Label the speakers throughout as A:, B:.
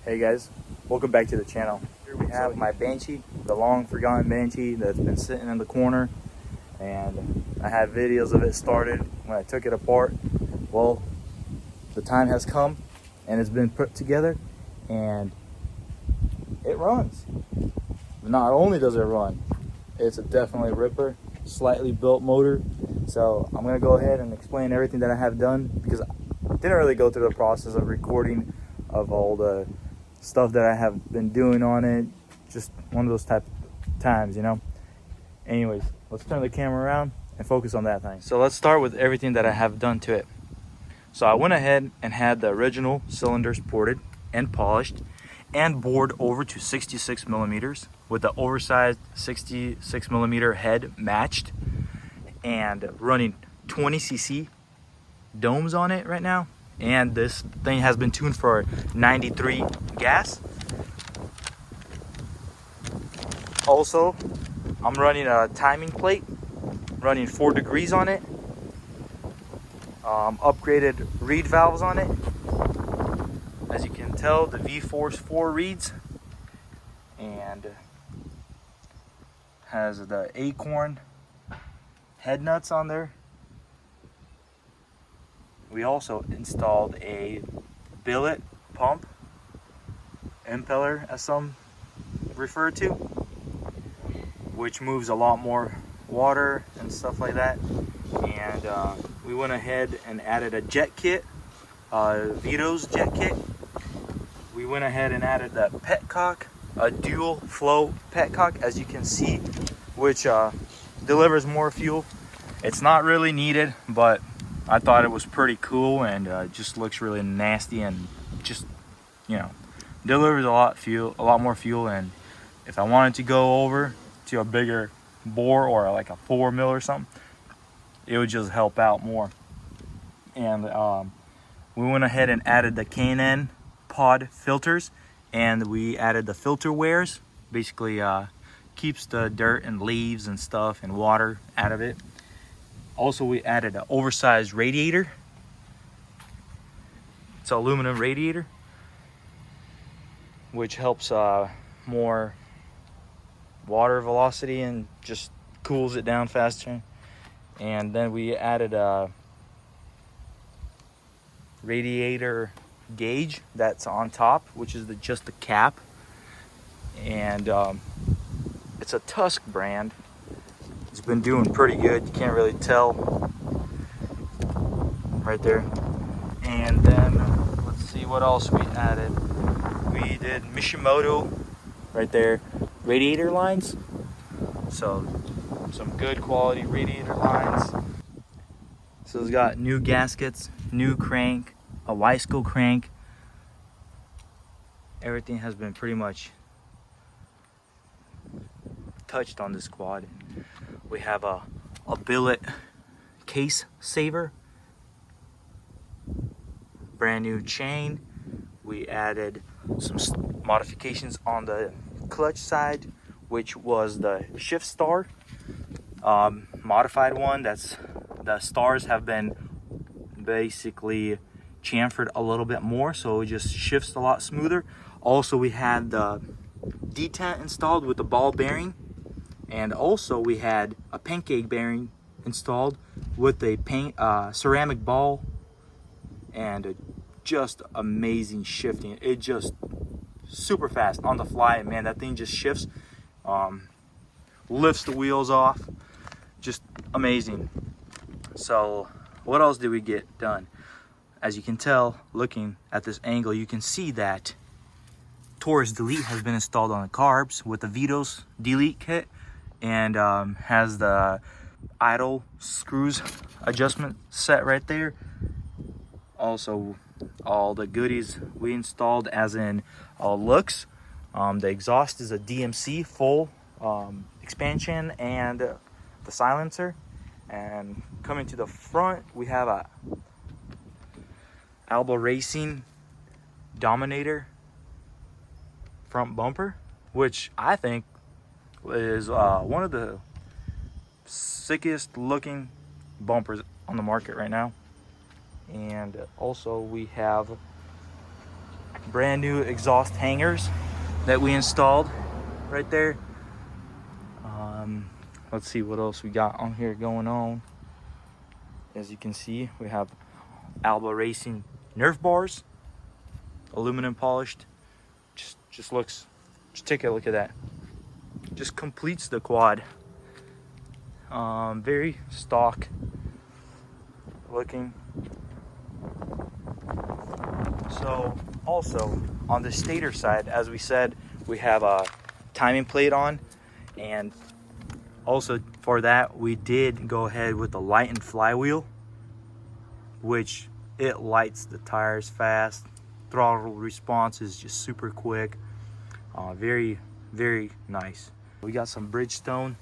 A: Hey guys, welcome back to the channel. Here we have my Banshee, the long forgotten Banshee that's been sitting in the corner, and I had videos of it started when I took it apart. Well, the time has come and it's been put together and it runs. Not only does it run, it's a definitely ripper, slightly built motor. So I'm gonna go ahead and explain everything that I have done, because I didn't really go through the process of recording of all the stuff that I have been doing on it. Just one of those type of times, you know. Anyways, let's turn the camera around and focus on that thing. So let's start with everything that I have done to it. So I went ahead and had the original cylinders ported and polished and bored over to 66 millimeters with the oversized 66 millimeter head matched, and running 20cc domes on it right now. And this thing has been tuned for 93 gas. Also, I'm running a timing plate, running 4 degrees on it. Upgraded reed valves on it. As you can tell, the V-Force 4 reeds, and has the Acorn head nuts on there. We also installed a billet pump, impeller as some refer to, which moves a lot more water and stuff like that. And we went ahead and added a jet kit, Vito's jet kit. We went ahead and added the petcock, a dual flow petcock, as you can see, which delivers more fuel. It's not really needed, but I thought it was pretty cool, and just looks really nasty, and just, you know, delivers a lot more fuel. And if I wanted to go over to a bigger bore or like a 4 mil or something, it would just help out more. And we went ahead and added the K&N pod filters, and we added the filter wares. Basically keeps the dirt and leaves and stuff and water out of it. Also, we added an oversized radiator. It's an aluminum radiator, which helps more water velocity and just cools it down faster. And then we added a radiator gauge that's on top, which is just the cap. And it's a Tusk brand. It's been doing pretty good. You can't really tell right there. And then let's see what else we added. We did Mishimoto right there radiator lines. So some good quality radiator lines. So it's got new gaskets, new crank, a Wiseco crank. Everything has been pretty much touched on this quad. We have a billet case saver, brand new chain. We added some modifications on the clutch side, which was the shift star, modified one. That's the stars have been basically chamfered a little bit more, so it just shifts a lot smoother. Also, we had the detent installed with the ball bearing. And also we had a pancake bearing installed with a ceramic ball, and just amazing shifting. It just super fast on the fly, man. That thing just shifts, lifts the wheels off, just amazing. So what else did we get done? As you can tell, looking at this angle, you can see that Taurus Delete has been installed on the carbs with the Vito's Delete kit, and has the idle screws adjustment set right there. Also, all the goodies we installed, as in looks. The exhaust is a DMC full expansion, and the silencer. And coming to the front, we have a Alba Racing Dominator front bumper, which I think is one of the sickest looking bumpers on the market right now. And also we have brand new exhaust hangers that we installed right there. Let's see what else we got on here going on. As you can see, we have Alba Racing Nerf bars, aluminum polished. Just looks, just take a look at that. Just completes the quad. Very stock looking. So also on the stator side, as we said, we have a timing plate on, and also for that we did go ahead with the light and flywheel, which it lights the tires fast. Throttle response is just super quick. Very nice. We got some Bridgestone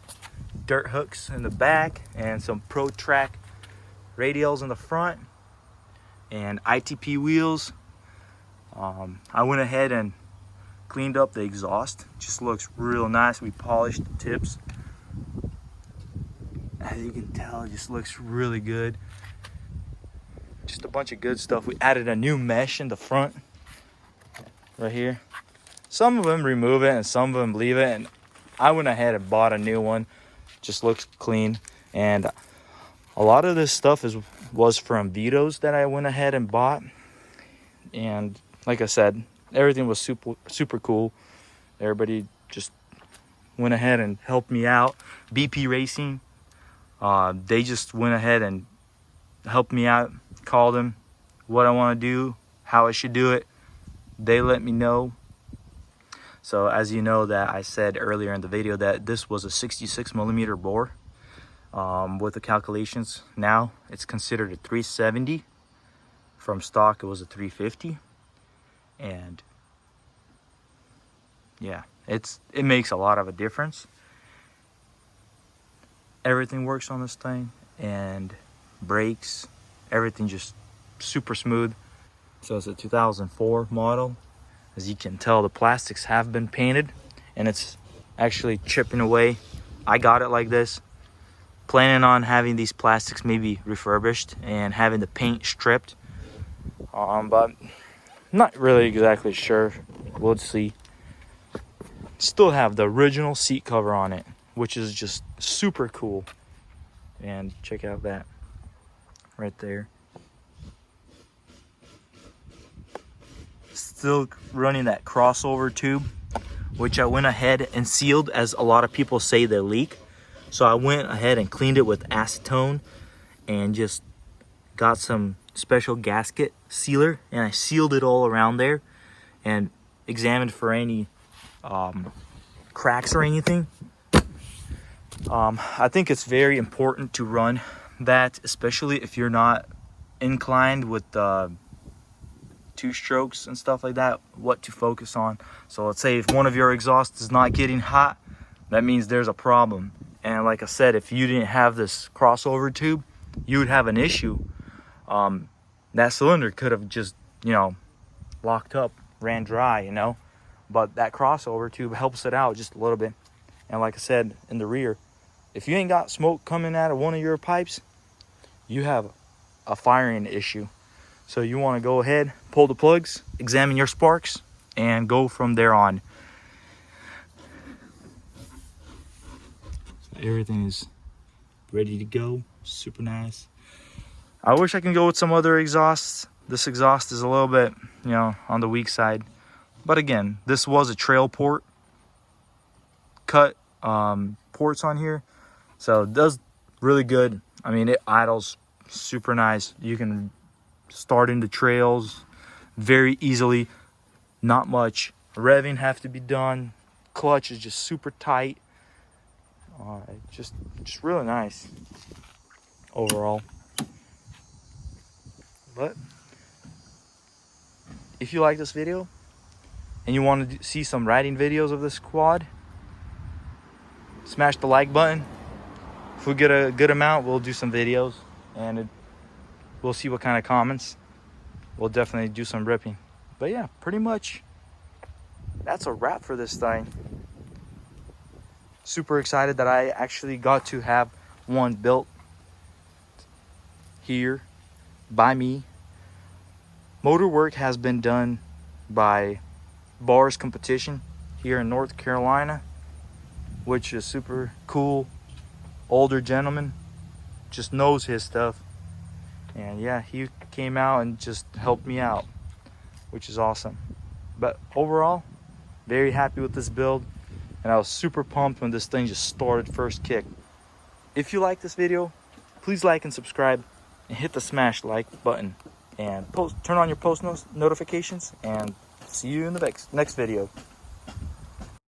A: dirt hooks in the back and some Pro Track radials in the front and ITP wheels. I went ahead and cleaned up the exhaust. Just looks real nice. We polished the tips. As you can tell, it just looks really good. Just a bunch of good stuff. We added a new mesh in the front right here. Some of them remove it and some of them leave it, and I went ahead and bought a new one. Just looks clean. And a lot of this stuff was from Vito's that I went ahead and bought. And like I said, everything was super cool. Everybody just went ahead and helped me out. BP Racing, they just went ahead and helped me out. Called them what I want to do, how I should do it. They let me know. So as you know, that I said earlier in the video that this was a 66mm bore. With the calculations now, it's considered a 370. From stock, it was a 350. And yeah, it makes a lot of a difference. Everything works on this thing, and brakes, everything just super smooth. So it's a 2004 model. As you can tell, the plastics have been painted and it's actually chipping away. I got it like this, planning on having these plastics maybe refurbished and having the paint stripped, but not really exactly sure. We'll see. Still have the original seat cover on it, which is just super cool. And check out that right there. Still running that crossover tube, which I went ahead and sealed, as a lot of people say they leak. So I went ahead and cleaned it with acetone and just got some special gasket sealer, and I sealed it all around there and examined for any cracks or anything. I think it's very important to run that, especially if you're not inclined with two strokes and stuff like that, what to focus on. So let's say if one of your exhausts is not getting hot, that means there's a problem. And like I said, if you didn't have this crossover tube, you would have an issue. That cylinder could have just, locked up, ran dry, but that crossover tube helps it out just a little bit. And like I said, in the rear, if you ain't got smoke coming out of one of your pipes, you have a firing issue. So you want to go ahead, pull the plugs, examine your sparks, and go from there on. So everything is ready to go. Super nice. I wish I can go with some other exhausts. This exhaust is a little bit, on the weak side. But again, this was a trail port. Cut ports on here. So it does really good. I mean, it idles super nice. You can start into trails very easily. Not much revving have to be done. Clutch is just super tight. Just really nice overall. But if you like this video and you want to see some riding videos of this quad, smash the like button. If we get a good amount, we'll do some videos, and we'll see what kind of comments. We'll definitely do some ripping. But yeah, pretty much that's a wrap for this thing. Super excited that I actually got to have one built here by me. Motor work has been done by Barr's competition here in North Carolina, which is super cool. Older gentleman, just knows his stuff. And yeah, he came out and just helped me out, which is awesome. But overall, very happy with this build. And I was super pumped when this thing just started first kick. If you like this video, please like and subscribe and hit the smash like button. And turn on your post notifications, and see you in the next video.